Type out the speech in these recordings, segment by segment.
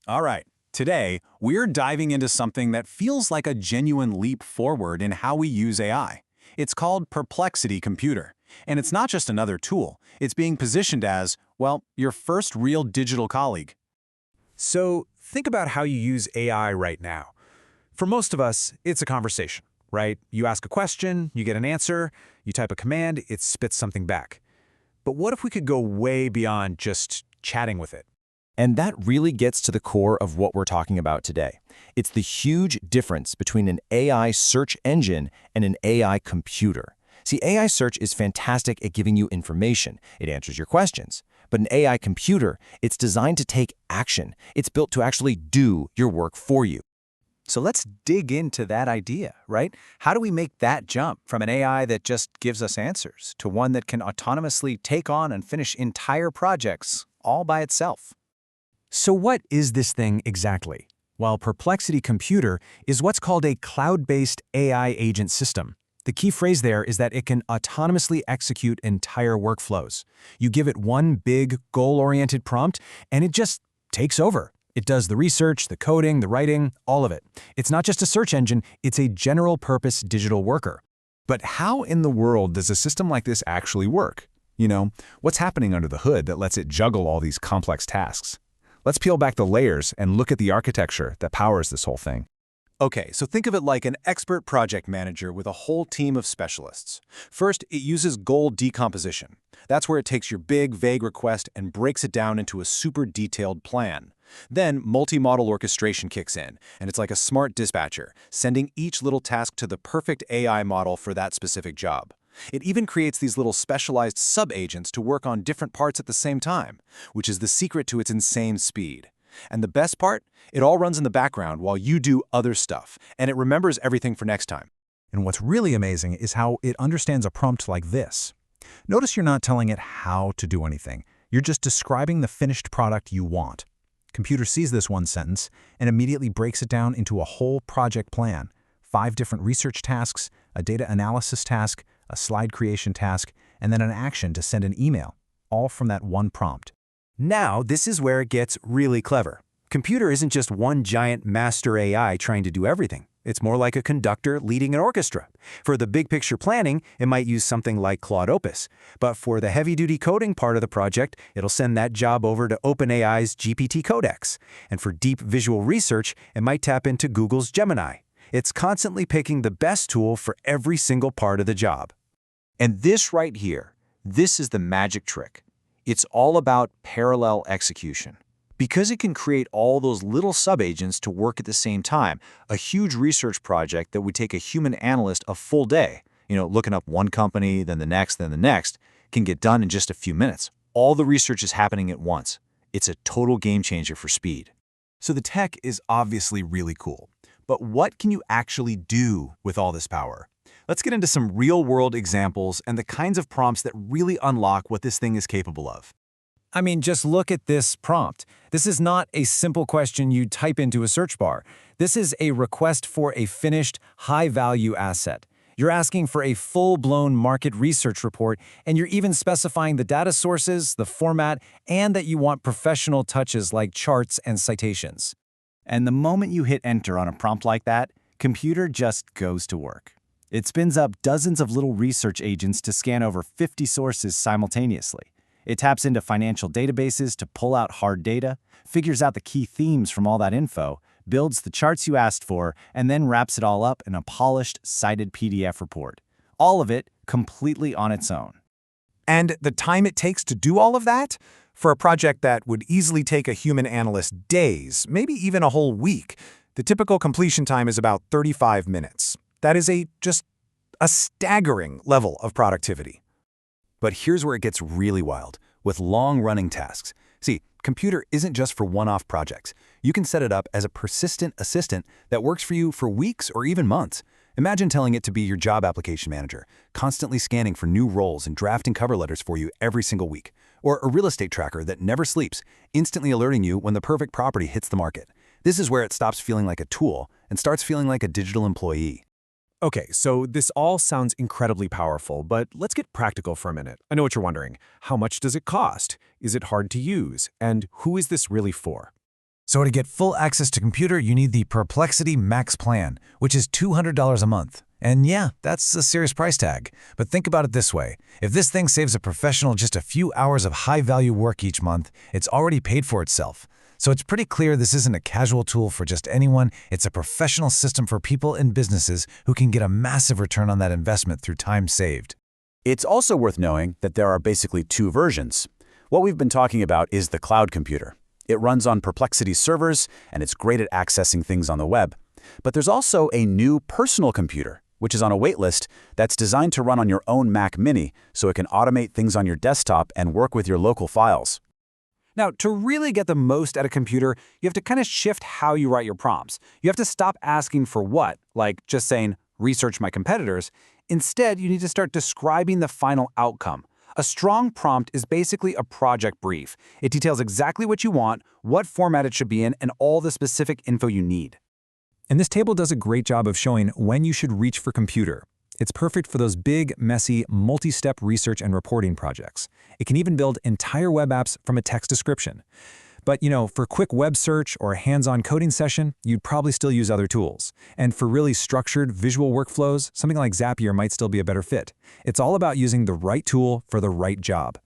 All right, today we're diving into something that feels like a genuine leap forward in how we use AI. It's called Perplexity Computer. And it's not just another tool, it's being positioned as, well, your first real digital colleague. So think about how you use AI right now. For most of us, it's a conversation, right? You ask a question, you get an answer, you type a command, it spits something back. But what if we could go way beyond just chatting with it? And that really gets to the core of what we're talking about today. It's the huge difference between an AI search engine and an AI computer. See, AI search is fantastic at giving you information. It answers your questions. But an AI computer, it's designed to take action. It's built to actually do your work for you. So let's dig into that idea, right? How do we make that jump from an AI that just gives us answers to one that can autonomously take on and finish entire projects all by itself? So what is this thing exactly? Well, Perplexity Computer is what's called a cloud-based AI agent system. The key phrase there is that it can autonomously execute entire workflows. You give it one big, goal-oriented prompt, and it just takes over. It does the research, the coding, the writing, all of it. It's not just a search engine, it's a general-purpose digital worker. But how in the world does a system like this actually work? What's happening under the hood that lets it juggle all these complex tasks? Let's peel back the layers and look at the architecture that powers this whole thing. Okay, so think of it like an expert project manager with a whole team of specialists. First, it uses goal decomposition. That's where it takes your big, vague request and breaks it down into a super detailed plan. Then, multi-model orchestration kicks in, and it's like a smart dispatcher, sending each little task to the perfect AI model for that specific job. It even creates these little specialized sub-agents to work on different parts at the same time, which is the secret to its insane speed. And the best part? It all runs in the background while you do other stuff, and it remembers everything for next time. And what's really amazing is how it understands a prompt like this. Notice you're not telling it how to do anything. You're just describing the finished product you want. Computer sees this one sentence and immediately breaks it down into a whole project plan. 5 different research tasks, a data analysis task, a slide creation task, and then an action to send an email, all from that one prompt. Now, this is where it gets really clever. Computer isn't just one giant master AI trying to do everything. It's more like a conductor leading an orchestra. For the big picture planning, it might use something like Claude Opus. But for the heavy-duty coding part of the project, it'll send that job over to OpenAI's GPT Codex. And for deep visual research, it might tap into Google's Gemini. It's constantly picking the best tool for every single part of the job. And this right here, this is the magic trick. It's all about parallel execution. Because it can create all those little subagents to work at the same time, a huge research project that would take a human analyst a full day, looking up one company, then the next, can get done in just a few minutes. All the research is happening at once. It's a total game changer for speed. So the tech is obviously really cool. But what can you actually do with all this power? Let's get into some real-world examples and the kinds of prompts that really unlock what this thing is capable of. I mean, just look at this prompt. This is not a simple question you type into a search bar. This is a request for a finished, high-value asset. You're asking for a full-blown market research report, and you're even specifying the data sources, the format, and that you want professional touches like charts and citations. And the moment you hit enter on a prompt like that, computer just goes to work. It spins up dozens of little research agents to scan over 50 sources simultaneously. It taps into financial databases to pull out hard data, figures out the key themes from all that info, builds the charts you asked for, and then wraps it all up in a polished, cited PDF report. All of it completely on its own. And the time it takes to do all of that? For a project that would easily take a human analyst days, maybe even a whole week, the typical completion time is about 35 minutes. That is just a staggering level of productivity. But here's where it gets really wild, with long-running tasks. See, computer isn't just for one-off projects. You can set it up as a persistent assistant that works for you for weeks or even months. Imagine telling it to be your job application manager, constantly scanning for new roles and drafting cover letters for you every single week. Or a real estate tracker that never sleeps, instantly alerting you when the perfect property hits the market. This is where it stops feeling like a tool and starts feeling like a digital employee. Okay, so this all sounds incredibly powerful, but let's get practical for a minute. I know what you're wondering. How much does it cost? Is it hard to use? And who is this really for? So to get full access to computer, you need the Perplexity Max plan, which is $200 a month. And yeah, that's a serious price tag. But think about it this way. If this thing saves a professional just a few hours of high-value work each month, it's already paid for itself. So it's pretty clear this isn't a casual tool for just anyone. It's a professional system for people and businesses who can get a massive return on that investment through time saved. It's also worth knowing that there are basically two versions. What we've been talking about is the cloud computer. It runs on Perplexity servers, and it's great at accessing things on the web. But there's also a new personal computer, which is on a waitlist that's designed to run on your own Mac Mini so it can automate things on your desktop and work with your local files. Now, to really get the most out of a computer, you have to kind of shift how you write your prompts. You have to stop asking for what, like just saying, research my competitors. Instead, you need to start describing the final outcome. A strong prompt is basically a project brief. It details exactly what you want, what format it should be in, and all the specific info you need. And this table does a great job of showing when you should reach for computer. It's perfect for those big, messy, multi-step research and reporting projects. It can even build entire web apps from a text description. But, for quick web search or a hands-on coding session, you'd probably still use other tools. And for really structured visual workflows, something like Zapier might still be a better fit. It's all about using the right tool for the right job.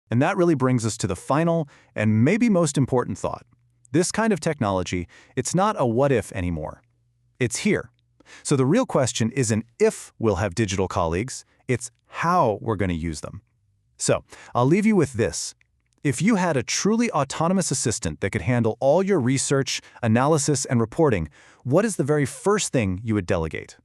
And that really brings us to the final and maybe most important thought. This kind of technology, it's not a what if anymore. It's here. So the real question isn't if we'll have digital colleagues, it's how we're going to use them. So I'll leave you with this. If you had a truly autonomous assistant that could handle all your research, analysis, and reporting, what is the very first thing you would delegate?